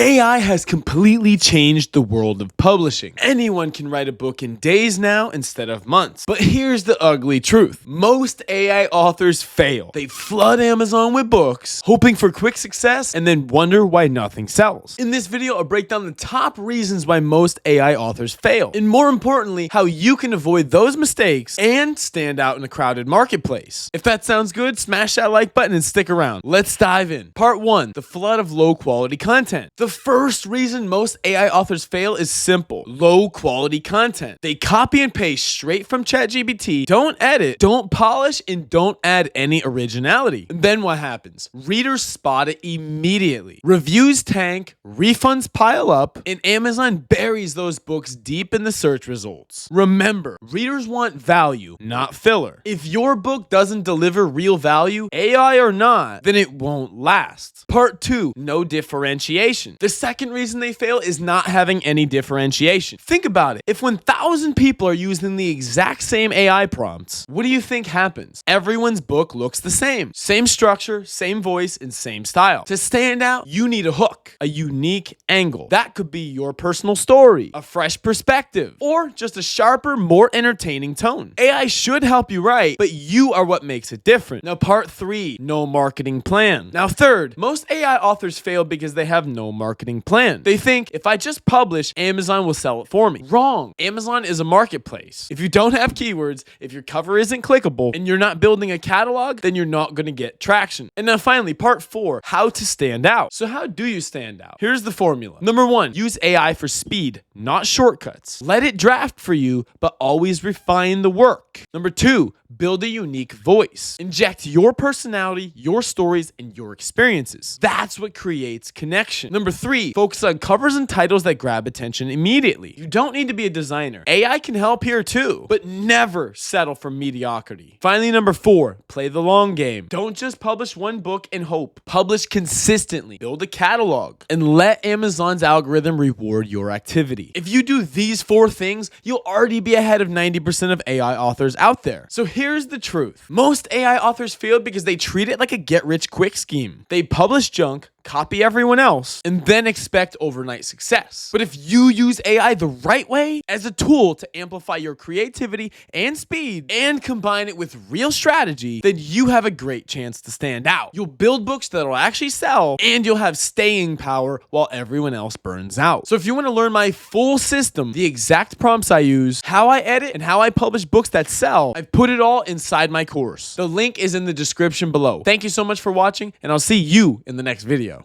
AI has completely changed the world of publishing. Anyone can write a book in days now instead of months. But here's the ugly truth. Most AI authors fail. They flood Amazon with books, hoping for quick success, and then wonder why nothing sells. In this video, I'll break down the top reasons why most AI authors fail, and more importantly, how you can avoid those mistakes and stand out in a crowded marketplace. If that sounds good, smash that like button and stick around. Let's dive in. Part 1. The flood of low quality content. The first reason most AI authors fail is simple: low quality content. They copy and paste straight from ChatGPT, don't edit, don't polish, and don't add any originality. And then what happens? Readers spot it immediately. Reviews tank, refunds pile up, and Amazon buries those books deep in the search results. Remember, readers want value, not filler. If your book doesn't deliver real value, AI or not, then it won't last. Part 2. No differentiation. The second reason they fail is not having any differentiation. Think about it. If 1,000 people are using the exact same AI prompts, what do you think happens? Everyone's book looks the same. Same structure, same voice, and same style. To stand out, you need a hook, a unique angle. That could be your personal story, a fresh perspective, or just a sharper, more entertaining tone. AI should help you write, but you are what makes it different. Now, part 3, no marketing plan. Now, third, most AI authors fail because they have no marketing plan. They think, if I just publish, Amazon will sell it for me. Wrong. Amazon is a marketplace. If you don't have keywords, if your cover isn't clickable, and you're not building a catalog, then you're not going to get traction. And now finally, part 4, how to stand out. So how do you stand out? Here's the formula. Number 1, use AI for speed, not shortcuts. Let it draft for you, but always refine the work. Number 2, build a unique voice. Inject your personality, your stories, and your experiences. That's what creates connection. Number 3, focus on covers and titles that grab attention immediately. You don't need to be a designer. AI can help here too, but never settle for mediocrity. Finally, number 4, play the long game. Don't just publish one book and hope. Publish consistently. Build a catalog, and let Amazon's algorithm reward your activity. If you do these 4 things, you'll already be ahead of 90% of AI authors out there. So here's the truth. Most AI authors fail because they treat it like a get-rich-quick scheme. They publish junk, copy everyone else, and then expect overnight success. But if you use AI the right way, as a tool to amplify your creativity and speed, and combine it with real strategy, then you have a great chance to stand out. You'll build books that'll actually sell, and you'll have staying power while everyone else burns out. So if you want to learn my full system, the exact prompts I use, how I edit, and how I publish books that sell, I've put it all inside my course. The link is in the description below. Thank you so much for watching, and I'll see you in the next video.